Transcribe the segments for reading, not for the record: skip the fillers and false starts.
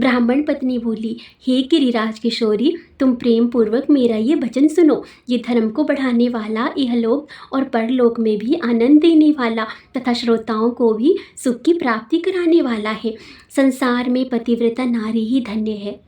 ब्राह्मण पत्नी बोली, हे गिरिराज किशोरी, तुम प्रेम पूर्वक मेरा ये वचन सुनो। ये धर्म को बढ़ाने वाला, इहलोक और परलोक में भी आनंद देने वाला तथा श्रोताओं को भी सुख की प्राप्ति कराने वाला है। संसार में पतिव्रता नारी ही धन्य है,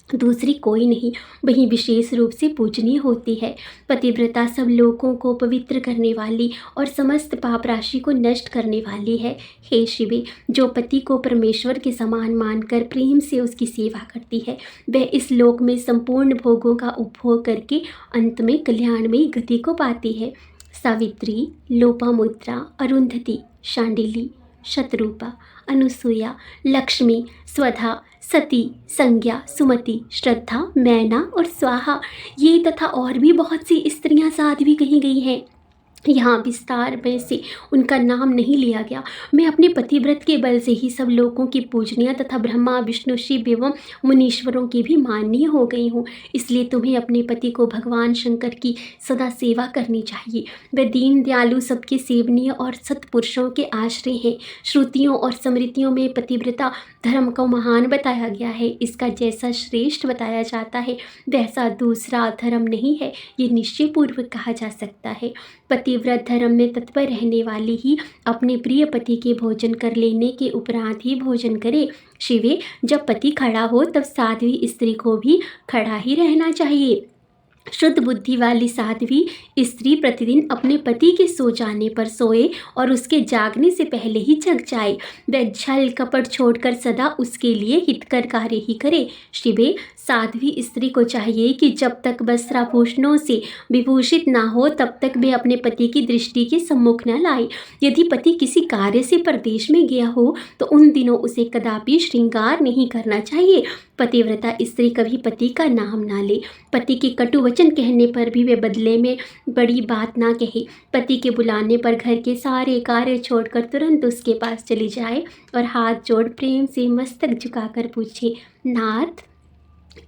दूसरी कोई नहीं। वही विशेष रूप से पूजनीय होती है। पतिव्रता सब लोगों को पवित्र करने वाली और समस्त पाप राशि को नष्ट करने वाली है। हे शिवे, जो पति को परमेश्वर के समान मानकर प्रेम से उसकी सेवा करती है, वह इस लोक में संपूर्ण भोगों का उपभोग करके अंत में कल्याणमयी गति को पाती है। सावित्री, लोपामुद्रा, अरुंधति, शांडिली, शतरूपा, अनुसुईया, लक्ष्मी, स्वधा, सती, संज्ञा, सुमति, श्रद्धा, मैना और स्वाहा, ये तथा और भी बहुत सी स्त्रियां साध्वी कही गई हैं। यहाँ विस्तार में से उनका नाम नहीं लिया गया। मैं अपने पतिव्रत के बल से ही सब लोगों की पूजनीय तथा ब्रह्मा, विष्णु, शिव एवं मुनीश्वरों की भी माननीय हो गई हूँ। इसलिए तुम्हें अपने पति को भगवान शंकर की सदा सेवा करनी चाहिए। वे दीन दयालु, सबके सेवनीय और सत्पुरुषों के आश्रय हैं। श्रुतियों और स्मृतियों में पतिव्रता धर्म को महान बताया गया है। इसका जैसा श्रेष्ठ बताया जाता है वैसा दूसरा धर्म नहीं है, ये निश्चय पूर्वक कहा जा सकता है। पतिव्रत धर्म में तत्पर रहने वाली ही अपने प्रिय पति के भोजन कर लेने के उपरांत ही भोजन करे। शिवे, जब पति खड़ा हो तब साध्वी स्त्री को भी खड़ा ही रहना चाहिए। शुद्ध बुद्धि वाली साध्वी स्त्री प्रतिदिन अपने पति के सो जाने पर सोए और उसके जागने से पहले ही जग जाए। वह छल कपट छोड़कर सदा उसके लिए हितकर कार्य ही करे। शिवे, साध्वी स्त्री को चाहिए कि जब तक वस्त्राभूषणों से विभूषित ना हो तब तक वे अपने पति की दृष्टि के सम्मुख न लाए। यदि पति किसी कार्य से परदेश में गया हो तो उन दिनों उसे कदापि श्रृंगार नहीं करना चाहिए। पतिव्रता स्त्री कभी पति का नाम ना ले। पति के कटु वचन कहने पर भी वे बदले में बड़ी बात ना कहे। पति के बुलाने पर घर के सारे कार्य छोड़कर तुरंत उसके पास चली जाए और हाथ जोड़ प्रेम से मस्तक झुकाकर पूछे, नाथ,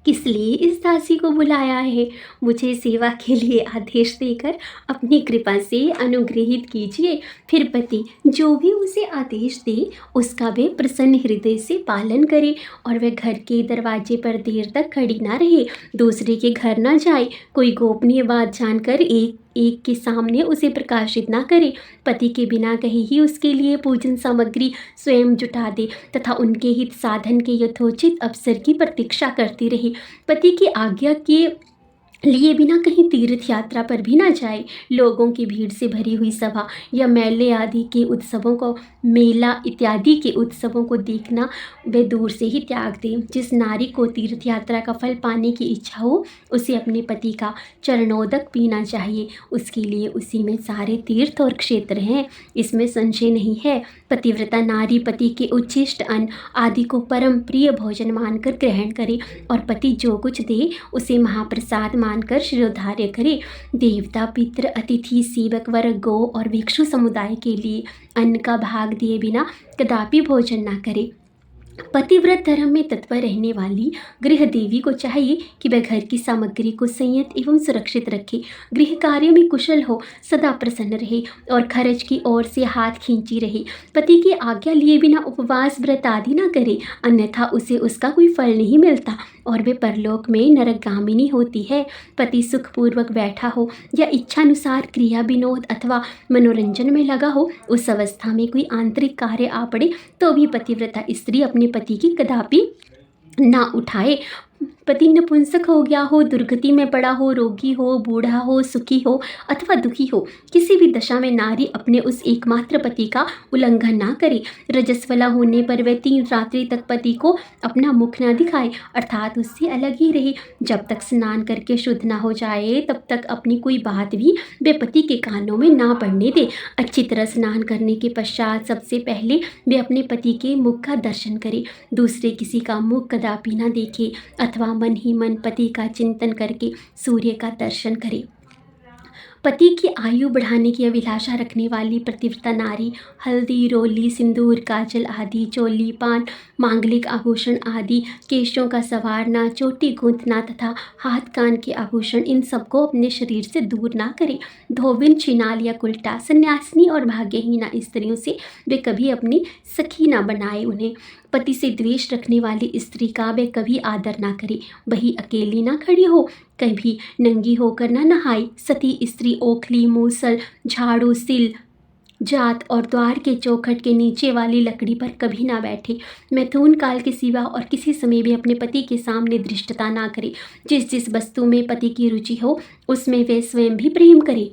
किस लिए इस दासी को बुलाया है? मुझे सेवा के लिए आदेश देकर अपनी कृपा से अनुग्रहित कीजिए। फिर पति जो भी उसे आदेश दे उसका वे प्रसन्न हृदय से पालन करे और वह घर के दरवाजे पर देर तक खड़ी ना रहे, दूसरे के घर ना जाए, कोई गोपनीय बात जानकर एक के सामने उसे प्रकाशित ना करे। पति के बिना कहीं ही उसके लिए पूजन सामग्री स्वयं जुटा दे तथा उनके हित साधन के यथोचित अवसर की प्रतीक्षा करती रही। पति की आज्ञा के लिए बिना कहीं तीर्थ यात्रा पर भी ना जाए। लोगों की भीड़ से भरी हुई सभा या मेले आदि के उत्सवों को मेला इत्यादि के उत्सवों को देखना वे दूर से ही त्याग दें। जिस नारी को तीर्थ यात्रा का फल पाने की इच्छा हो उसे अपने पति का चरणोदक पीना चाहिए। उसके लिए उसी में सारे तीर्थ और क्षेत्र हैं, इसमें संशय नहीं है। पतिव्रता नारी पति के उच्छिष्ट अन्न आदि को परम प्रिय भोजन मानकर ग्रहण करे और पति जो कुछ दे उसे महाप्रसाद मानकर शिरोधार्य करे। देवता, पितृ, अतिथि, सेवक वर्ग, गौ और भिक्षु समुदाय के लिए अन्न का भाग दिए बिना कदापि भोजन ना करे। पतिव्रत धर्म में तत्पर रहने वाली गृह देवी को चाहिए कि वह घर की सामग्री को संयत एवं सुरक्षित रखे, गृह कार्य में कुशल हो, सदा प्रसन्न रहे और खर्च की ओर से हाथ खींची रहे। पति की आज्ञा लिए बिना उपवास व्रत आदि न करे, अन्यथा उसे उसका कोई फल नहीं मिलता और वे परलोक में नरकगामिनी होती है। पति सुखपूर्वक बैठा हो या इच्छानुसार क्रिया विनोद अथवा मनोरंजन में लगा हो, उस अवस्था में कोई आंतरिक कार्य आ पड़े तो भी पतिव्रता स्त्री अपने पति की कदापि ना उठाए। पति नपुंसक हो गया हो, दुर्गति में पड़ा हो, रोगी हो, बूढ़ा हो, सुखी हो अथवा दुखी हो, किसी भी दशा में नारी अपने उस एकमात्र पति का उल्लंघन ना करे। रजस्वला होने पर वह 3 रात्रि तक पति को अपना मुख ना दिखाए, अर्थात उससे अलग ही रहे। जब तक स्नान करके शुद्ध ना हो जाए तब तक अपनी कोई बात भी वे पति के कानों में ना पड़ने दे। अच्छी तरह स्नान करने के पश्चात सबसे पहले वे अपने पति के मुख का दर्शन करे, दूसरे किसी का मुख कदापि ना देखे अथवा मन ही मन पति का चिंतन करके सूर्य का दर्शन करे। पति की आयु बढ़ाने की अभिलाषा रखने वाली पतिव्रता नारी हल्दी, रोली, सिंदूर, काजल आदि, चोली, पान, मांगलिक आभूषण आदि, केशों का संवारना, चोटी गूंथना तथा हाथ कान के आभूषण, इन सबको अपने शरीर से दूर ना करें। धोबिन, छिनाल या उल्टा, सन्यासिनी और भाग्यहीना स्त्रियों से वे कभी अपनी सखी ना बनाए। उन्हें पति से द्वेष रखने वाली स्त्री का वे कभी आदर ना करे। वही अकेली ना खड़ी हो, कभी नंगी होकर ना नहाए। सती स्त्री ओखली, मूसल, झाड़ू, सिल, जात और द्वार के चौखट के नीचे वाली लकड़ी पर कभी ना बैठे। मैथुन काल के सिवा और किसी समय भी अपने पति के सामने धृष्टता ना करे। जिस जिस वस्तु में पति की रुचि हो उसमें वे स्वयं भी प्रेम करे।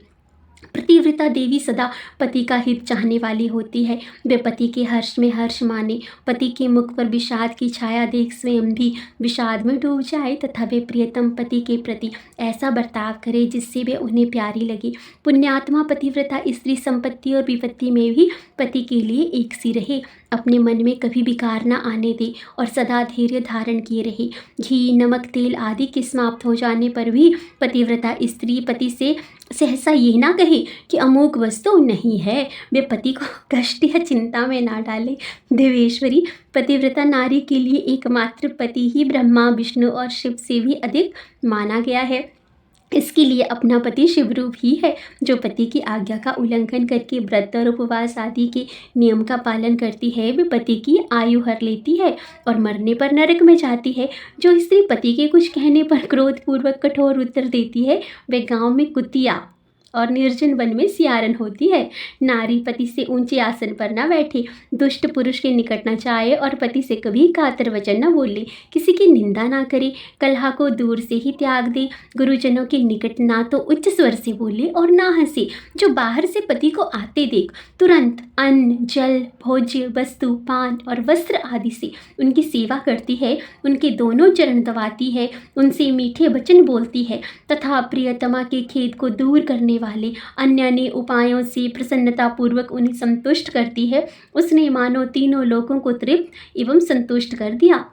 पतिव्रता देवी सदा पति का हित चाहने वाली होती है। वे पति के हर्ष में हर्ष माने, पति के मुख पर विषाद की छाया देख स्वयं भी विषाद में डूब जाए तथा वे प्रियतम पति के प्रति ऐसा बर्ताव करे जिससे वे उन्हें प्यारी लगे। पुण्यात्मा पतिव्रता स्त्री संपत्ति और विपत्ति में भी पति के लिए एक सी रहे, अपने मन में कभी विकार न आने दे और सदा धैर्य धारण किए रहे। घी, नमक, तेल आदि के समाप्त हो जाने पर भी पतिव्रता स्त्री पति से सहसा ये ना कहे कि अमोघ वस्तु नहीं है। वे पति को कष्ट या चिंता में ना डाले। देवेश्वरी पतिव्रता नारी के लिए एकमात्र पति ही ब्रह्मा, विष्णु और शिव से भी अधिक माना गया है। इसके लिए अपना पति शिवरूप ही है। जो पति की आज्ञा का उल्लंघन करके व्रत और उपवास आदि के नियम का पालन करती है वे पति की आयु हर लेती है और मरने पर नरक में जाती है। जो स्त्री पति के कुछ कहने पर क्रोधपूर्वक कठोर उत्तर देती है वे गांव में कुतिया और निर्जन वन में सियारन होती है। नारी पति से ऊंचे आसन पर न बैठे, दुष्ट पुरुष के निकट न जाए और पति से कभी कातर वचन न बोले, किसी की निंदा ना करे, कलह को दूर से ही त्याग दे, गुरुजनों के निकट ना तो उच्च स्वर से बोले और ना हंसे। जो बाहर से पति को आते देख तुरंत अन्न, जल, भोज्य वस्तु, पान और वस्त्र आदि से उनकी सेवा करती है, उनके दोनों चरण दबाती है, उनसे मीठे वचन बोलती है तथा प्रियतमा के खेद को दूर करने वाले अन्य अन्य उपायों से प्रसन्नता पूर्वक उन्हें संतुष्ट करती है, उसने मानो तीनों लोगों को तृप्त एवं संतुष्ट कर दिया।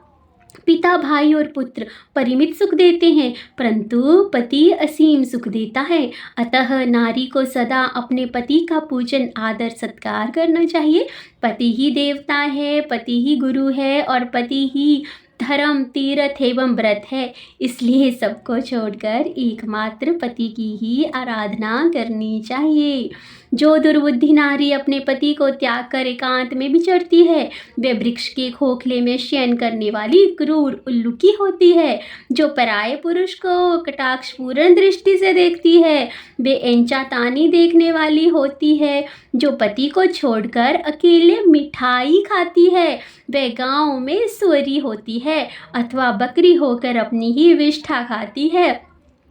पिता, भाई और पुत्र परिमित सुख देते हैं परंतु पति असीम सुख देता है। अतः नारी को सदा अपने पति का पूजन, आदर, सत्कार करना चाहिए। पति ही देवता है, पति ही गुरु है और पति ही धर्म, तीर्थ एवं व्रत है। इसलिए सबको छोड़कर एकमात्र पति की ही आराधना करनी चाहिए। जो दुर्बुद्धि नारी अपने पति को त्याग कर एकांत में विचरती है वे वृक्ष के खोखले में शयन करने वाली क्रूर उल्लू की होती है। जो पराये पुरुष को कटाक्षपूर्ण दृष्टि से देखती है वे एंचा तानी देखने वाली होती है। जो पति को छोड़कर अकेले मिठाई खाती है वे गांव में सुअरी होती है अथवा बकरी होकर अपनी ही विष्ठा खाती है।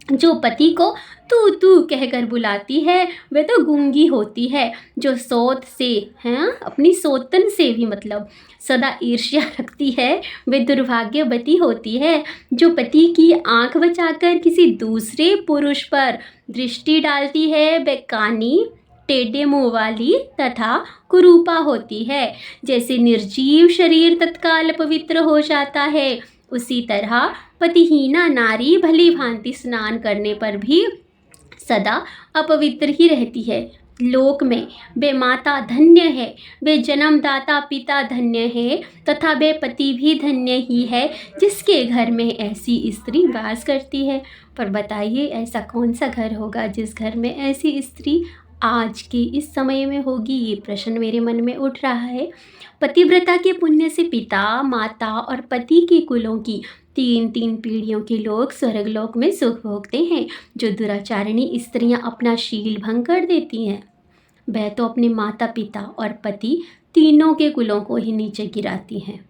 जो पति को तू तू कहकर बुलाती है वे तो गूंगी होती है। जो सोत से अपनी सोतन से भी मतलब सदा ईर्ष्या रखती है वे दुर्भाग्यवती होती है। जो पति की आंख बचाकर किसी दूसरे पुरुष पर दृष्टि डालती है वे कानी, टेढ़े मुंह वाली तथा कुरूपा होती है। जैसे निर्जीव शरीर तत्काल पवित्र हो जाता है उसी तरह पतिहीना नारी भली भांति स्नान करने पर भी सदा अपवित्र ही रहती है। लोक में वे माता धन्य है, वे जन्मदाता पिता धन्य है तथा वे पति भी धन्य ही है जिसके घर में ऐसी स्त्री वास करती है। पर बताइए ऐसा कौन सा घर होगा जिस घर में ऐसी स्त्री आज के इस समय में होगी? ये प्रश्न मेरे मन में उठ रहा है। पतिव्रता के पुण्य से पिता, माता और पति के कुलों की 3-3 पीढ़ियों के लोग स्वर्गलोक में सुख भोगते हैं। जो दुराचारिणी स्त्रियां अपना शील भंग कर देती हैं वह तो अपने माता पिता और पति तीनों के कुलों को ही नीचे गिराती हैं।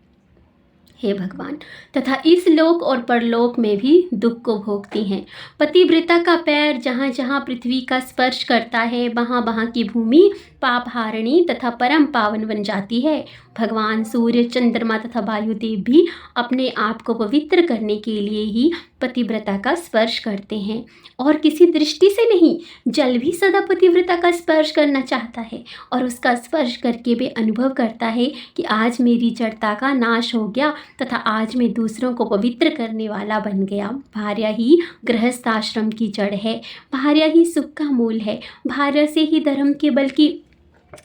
हे भगवान, तथा इस लोक और परलोक में भी दुख को भोगती हैं। पतिव्रता का पैर जहाँ जहाँ पृथ्वी का स्पर्श करता है वहाँ वहाँ की भूमि पाप हारिणी तथा परम पावन बन जाती है। भगवान सूर्य, चंद्रमा तथा वायुदेव भी अपने आप को पवित्र करने के लिए ही पतिव्रता का स्पर्श करते हैं और किसी दृष्टि से नहीं। जल भी सदा पतिव्रता का स्पर्श करना चाहता है और उसका स्पर्श करके वे अनुभव करता है कि आज मेरी जड़ता का नाश हो गया तथा आज मैं दूसरों को पवित्र करने वाला बन गया। भार्या ही गृहस्थाश्रम की जड़ है, भार्या ही सुख का मूल है, भार्या से ही धर्म के बल की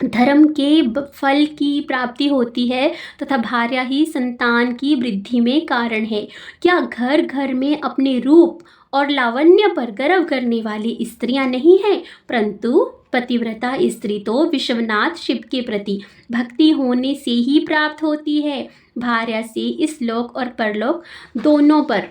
धर्म के फल की प्राप्ति होती है तथा भार्या ही संतान की वृद्धि में कारण है। क्या घर घर में अपने रूप और लावण्य पर गर्व करने वाली स्त्रियां नहीं हैं, परंतु पतिव्रता स्त्री तो विश्वनाथ शिव के प्रति भक्ति होने से ही प्राप्त होती है। भार्या से इस लोक और परलोक दोनों पर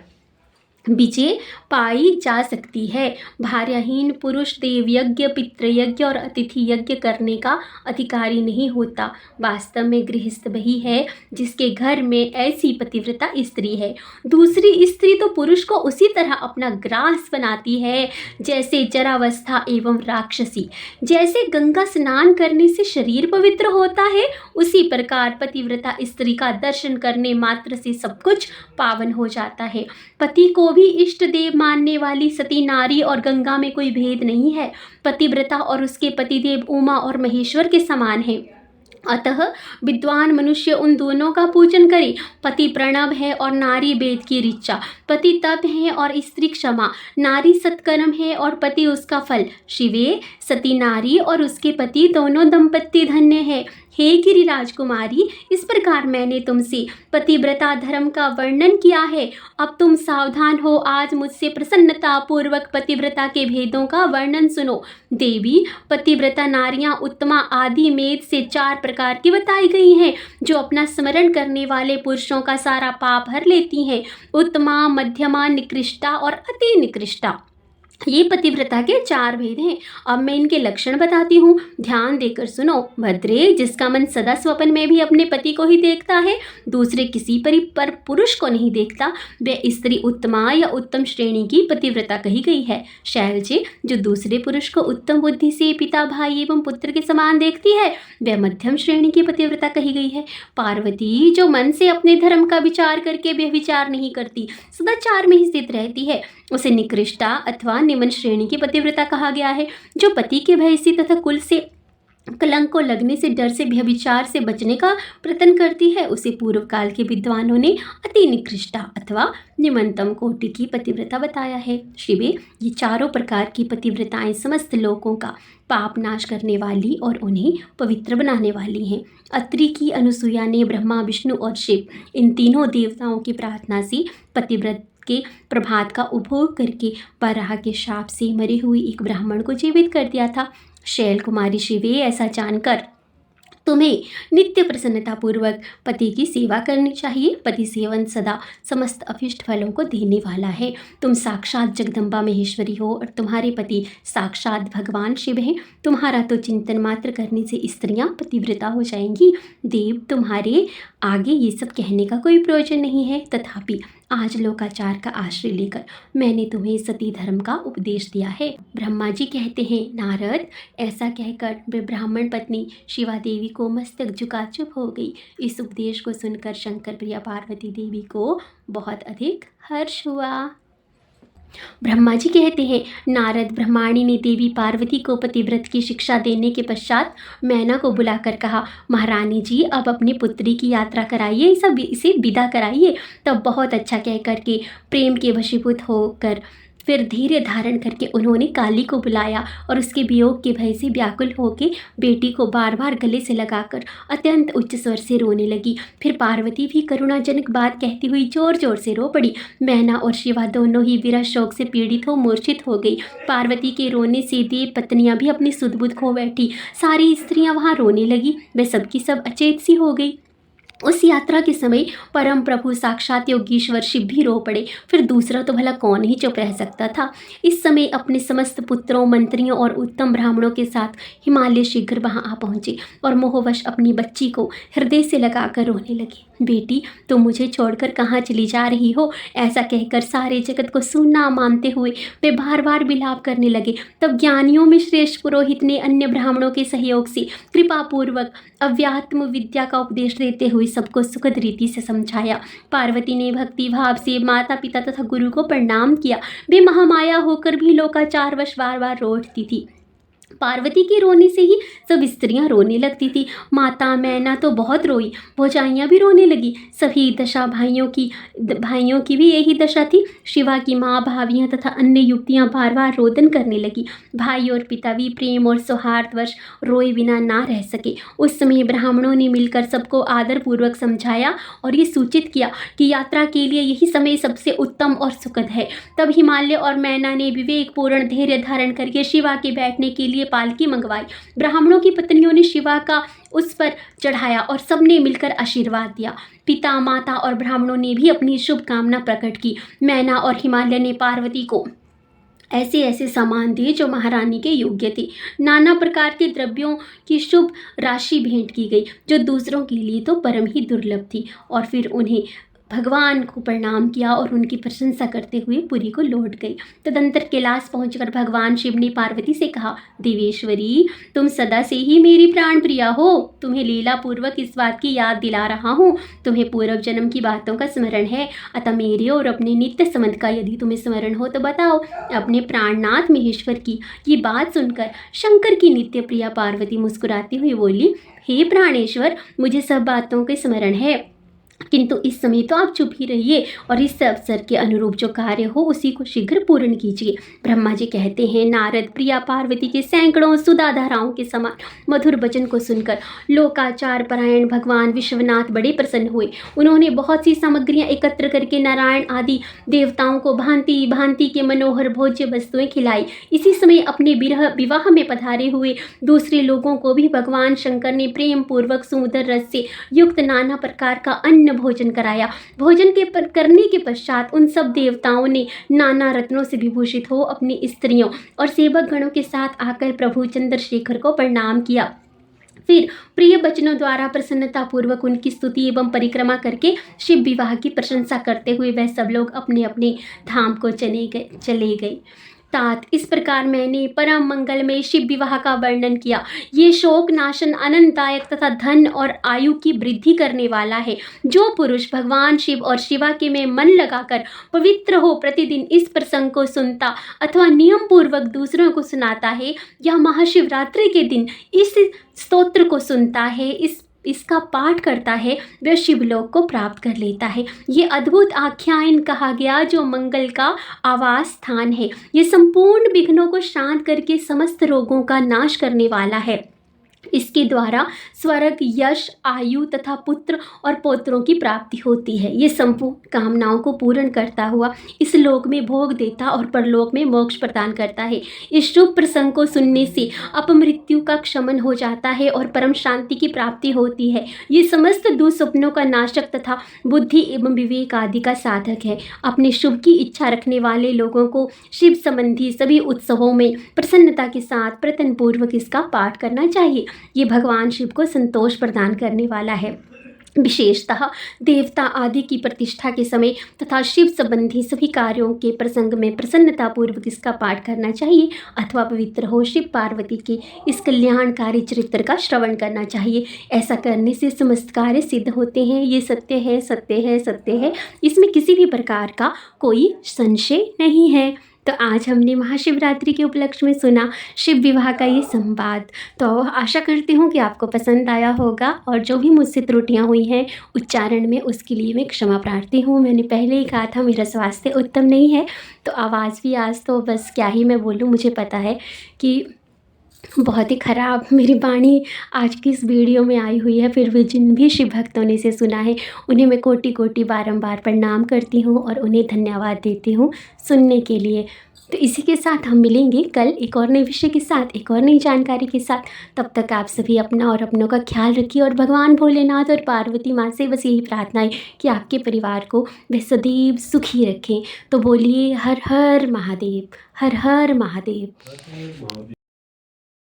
विजय पाई जा सकती है। भार्याहीन पुरुष देवयज्ञ, पितृयज्ञ और अतिथि यज्ञ करने का अधिकारी नहीं होता। वास्तव में गृहस्थ वही है जिसके घर में ऐसी पतिव्रता स्त्री है। दूसरी स्त्री तो पुरुष को उसी तरह अपना ग्रास बनाती है जैसे जरावस्था एवं राक्षसी। जैसे गंगा स्नान करने से शरीर पवित्र होता है, उसी प्रकार पतिव्रता स्त्री का दर्शन करने मात्र से सब कुछ पावन हो जाता है। पति को भी इष्ट देव मानने वाली सती नारी और गंगा में कोई भेद नहीं है। पतिव्रता और उसके पतिदेव उमा और महेश्वर के समान हैं। अतः विद्वान मनुष्य उन दोनों का पूजन करे। पति प्रणव है और नारी वेद की ऋचा। पति तप है और स्त्री क्षमा। नारी सत्कर्म है और पति उसका फल। शिवे सती नारी और उसके पति दोनों दंपत्ति धन्य है। हे गिरि राजकुमारी, इस प्रकार मैंने तुमसे पतिव्रता धर्म का वर्णन किया है। अब तुम सावधान हो, आज मुझसे प्रसन्नता पूर्वक पतिव्रता के भेदों का वर्णन सुनो। देवी, पतिव्रता नारियां उत्तमा आदि में से 4 प्रकार की बताई गई हैं, जो अपना स्मरण करने वाले पुरुषों का सारा पाप हर लेती हैं। उत्तमा, मध्यमा, निकृष्टा और अति निकृष्टा, ये पतिव्रता के 4 भेद हैं। अब मैं इनके लक्षण बताती हूँ, ध्यान देकर सुनो। भद्रे, जिसका मन सदा स्वप्न में भी अपने पति को ही देखता है, दूसरे किसी पर पुरुष को नहीं देखता, वह स्त्री उत्तमा या उत्तम श्रेणी की पतिव्रता कही गई है। शैलजे, जो दूसरे पुरुष को उत्तम बुद्धि से पिता, भाई एवं पुत्र के समान देखती है, वह मध्यम श्रेणी की पतिव्रता कही गई है। पार्वती, जो मन से अपने धर्म का विचार करके व्यभिचार नहीं करती, सदाचार में ही स्थित रहती है, उसे निकृष्टा अथवा निम्न श्रेणी की पतिव्रता कहा गया है। जो पति के भय से तथा कुल से कलंक को लगने से डर से व्यभिचार से बचने का प्रयत्न करती है, उसे पूर्व काल के विद्वानों ने अति निकृष्टा अथवा निम्नतम कोटि की पतिव्रता बताया है। शिवे, ये 4 प्रकार की पतिव्रताएं समस्त लोगों का पाप नाश करने वाली और उन्हें पवित्र बनाने वाली हैं। अत्रि की अनुसुईया ने ब्रह्मा, विष्णु और शिव, इन तीनों देवताओं की प्रार्थना से पतिव्रत के प्रभात का उपभोग करके वराह के शाप से मरे हुए एक ब्राह्मण को जीवित कर दिया था। शैल कुमारी शिवे, ऐसा जानकर तुम्हें नित्य प्रसन्नता पूर्वक पति की सेवा करनी चाहिए। पति सेवन सदा समस्त अभिष्ट फलों को देने वाला है। तुम साक्षात जगदम्बा महेश्वरी हो और तुम्हारे पति साक्षात भगवान शिव हैं। तुम्हारा तो चिंतन मात्र करने से स्त्रियां पतिव्रता हो जाएंगी। देव, तुम्हारे आगे ये सब कहने का कोई प्रयोजन नहीं है, तथापि आज लोकाचार का आश्रय लेकर मैंने तुम्हें सती धर्म का उपदेश दिया है। ब्रह्मा जी कहते हैं, नारद, ऐसा कहकर वे ब्राह्मण पत्नी शिवा देवी को मस्तक झुका चुप हो गई। इस उपदेश को सुनकर शंकर प्रिया पार्वती देवी को बहुत अधिक हर्ष हुआ। ब्रह्मा जी कहते हैं, नारद, ब्रह्माणी ने देवी पार्वती को पतिव्रत की शिक्षा देने के पश्चात मैना को बुलाकर कहा, महारानी जी, अब अपनी पुत्री की यात्रा कराइए, इसे विदा कराइए। तब बहुत अच्छा कह करके प्रेम के वशीभूत होकर फिर धैर्य धारण करके उन्होंने काली को बुलाया और उसके वियोग के भय से व्याकुल होकर बेटी को बार बार गले से लगाकर अत्यंत उच्च स्वर से रोने लगी। फिर पार्वती भी करुणाजनक बात कहती हुई जोर जोर से रो पड़ी। मैना और शिवा दोनों ही विरह शोक से पीड़ित हो मूर्छित हो गई। पार्वती के रोने से देव पत्नियां भी अपनी सुध-बुध खो बैठी। सारी स्त्रियां वहां रोने लगी। वे सबकी सब अचेत सी हो गई। उस यात्रा के समय परम प्रभु साक्षात योगीश्वर शिव भी रो पड़े। फिर दूसरा तो भला कौन ही चुप रह सकता था। इस समय अपने समस्त पुत्रों, मंत्रियों और उत्तम ब्राह्मणों के साथ हिमालय शीघ्र वहां आ पहुंचे और मोहवश अपनी बच्ची को हृदय से लगाकर रोने लगे। बेटी, तुम मुझे छोड़कर कहाँ चली जा रही हो? ऐसा कहकर सारे जगत को सुनना मानते हुए वे बार बार विलाप करने लगे। तब ज्ञानियों में श्रेष्ठ पुरोहित ने अन्य ब्राह्मणों के सहयोग से कृपापूर्वक अव्यात्म विद्या का उपदेश देते हुए सबको सुखद रीति से समझाया। पार्वती ने भक्ति भाव से माता पिता तथा गुरु को प्रणाम किया। वे महामाया होकर भी लोकाचारवश बार बार रो उठती थी। पार्वती के रोने से ही सब स्त्रियां रोने लगती थी। माता मैना तो बहुत रोई, भौजाइयाँ भी रोने लगी। सभी दशा भाइयों की भी यही दशा थी। शिवा की माँ, भाभियाँ तथा अन्य युवतियाँ बार बार रोदन करने लगी। भाई और पिता भी प्रेम और सौहार्दवश रोए बिना ना रह सके। उस समय ब्राह्मणों ने मिलकर सबको आदरपूर्वक समझाया और ये सूचित किया कि यात्रा के लिए यही समय सबसे उत्तम और सुखद है। तब हिमालय और मैना ने विवेकपूर्ण धैर्य धारण करके शिवा के बैठने के लिए पालकी मंगवाई। ब्राह्मणों की पत्नियों ने शिवा का उस पर चढ़ाया और सबने मिलकर आशीर्वाद दिया। पिता, माता और ब्राह्मणों ने भी अपनी शुभकामना प्रकट की। मैना और हिमालय ने पार्वती को ऐसे ऐसे सामान दिए जो महारानी के योग्य थे। नाना प्रकार के द्रव्यों की शुभ राशि भेंट की गई जो दूसरों के लिए तो परम ही दुर्लभ थी। और फिर उन्हें भगवान को प्रणाम किया और उनकी प्रशंसा करते हुए पुरी को लौट गई। तदंतर कैलाश पहुंचकर भगवान शिव ने पार्वती से कहा, देवेश्वरी, तुम सदा से ही मेरी प्राण प्रिया हो। तुम्हें लीला पूर्वक इस बात की याद दिला रहा हूँ। तुम्हें पूर्व जन्म की बातों का स्मरण है, अतः मेरे और अपने नित्य संबंध का यदि तुम्हें स्मरण हो तो बताओ। अपने प्राणनाथ महेश्वर की ये बात सुनकर शंकर की नित्य प्रिया पार्वती मुस्कुराती हुई बोली, हे प्राणेश्वर, मुझे सब बातों के स्मरण है, किंतु इस समय तो आप चुप ही रहिए और इस अवसर के अनुरूप जो कार्य हो उसी को शीघ्र पूर्ण कीजिए। ब्रह्मा जी कहते हैं, नारद प्रिया पार्वती के सैकड़ों सुधाधाराओं के समान मधुर वचन को सुनकर लोकाचार परायण भगवान विश्वनाथ बड़े प्रसन्न हुए। उन्होंने बहुत सी सामग्रियां एकत्र करके नारायण आदि देवताओं को भांति भांति के मनोहर भोज्य वस्तुएं खिलाई। इसी समय अपने विवाह में पधारे हुए दूसरे लोगों को भी भगवान शंकर ने प्रेम पूर्वक सुमधुर रस से युक्त नाना प्रकार का अन्न भोजन कराया। भोजन करने के पश्चात उन सब देवताओं ने नाना रत्नों से विभूषित हो अपनी स्त्रियों और सेवक गणों के साथ आकर प्रभु चंद्रशेखर को प्रणाम किया। फिर प्रिय वचनों द्वारा प्रसन्नता पूर्वक उनकी स्तुति एवं परिक्रमा करके शिव विवाह की प्रशंसा करते हुए वह सब लोग अपने अपने धाम को चले गए। तात, इस प्रकार मैंने परम मंगलमय शिव विवाह का वर्णन किया। ये शोक नाशन, आनंददायक तथा धन और आयु की वृद्धि करने वाला है। जो पुरुष भगवान शिव और शिवा के में मन लगाकर पवित्र हो प्रतिदिन इस प्रसंग को सुनता अथवा नियम पूर्वक दूसरों को सुनाता है या महाशिवरात्रि के दिन इस स्तोत्र को सुनता है, इसका पाठ करता है, वह शिवलोक को प्राप्त कर लेता है। ये अद्भुत आख्यान कहा गया जो मंगल का आवास स्थान है। ये संपूर्ण विघ्नों को शांत करके समस्त रोगों का नाश करने वाला है। इसके द्वारा स्वर्ग, यश, आयु तथा पुत्र और पौत्रों की प्राप्ति होती है। ये संपूर्ण कामनाओं को पूर्ण करता हुआ इस लोक में भोग देता और परलोक में मोक्ष प्रदान करता है। इस शुभ प्रसंग को सुनने से अपमृत्यु का क्षमन हो जाता है और परम शांति की प्राप्ति होती है। ये समस्त दुस्वप्नों का नाशक तथा बुद्धि एवं विवेक आदि का साधक है। अपने शुभ की इच्छा रखने वाले लोगों को शिव संबंधी सभी उत्सवों में प्रसन्नता के साथ प्रयत्न पूर्वक इसका पाठ करना चाहिए। ये भगवान शिव को संतोष प्रदान करने वाला है। विशेषतः देवता आदि की प्रतिष्ठा के समय तथा शिव संबंधी सभी कार्यों के प्रसंग में प्रसन्नता पूर्वक इसका पाठ करना चाहिए अथवा पवित्र हो शिव पार्वती के इस कल्याणकारी चरित्र का श्रवण करना चाहिए। ऐसा करने से समस्त कार्य सिद्ध होते हैं। ये सत्य है, सत्य है, सत्य है, इसमें किसी भी प्रकार का कोई संशय नहीं है। तो आज हमने महाशिवरात्रि के उपलक्ष्य में सुना शिव विवाह का ये संवाद। तो आशा करती हूँ कि आपको पसंद आया होगा और जो भी मुझसे त्रुटियाँ हुई हैं उच्चारण में उसके लिए मैं क्षमा प्रार्थी हूँ। मैंने पहले ही कहा था मेरा स्वास्थ्य उत्तम नहीं है, तो आवाज़ भी आज तो बस क्या ही मैं बोलूँ, मुझे पता है कि बहुत ही ख़राब मेरी वाणी आज की इस वीडियो में आई हुई है। फिर भी जिन भी शिव भक्तों ने इसे सुना है उन्हें मैं कोटि कोटि बारंबार प्रणाम करती हूँ और उन्हें धन्यवाद देती हूँ सुनने के लिए। तो इसी के साथ हम मिलेंगे कल एक और नए विषय के साथ, एक और नई जानकारी के साथ। तब तक आप सभी अपना और अपनों का ख्याल रखिए और भगवान भोलेनाथ और पार्वती माँ से बस यही प्रार्थना है कि आपके परिवार को वे सदैव सुखी रखें। तो बोलिए हर हर महादेव, हर हर महादेव।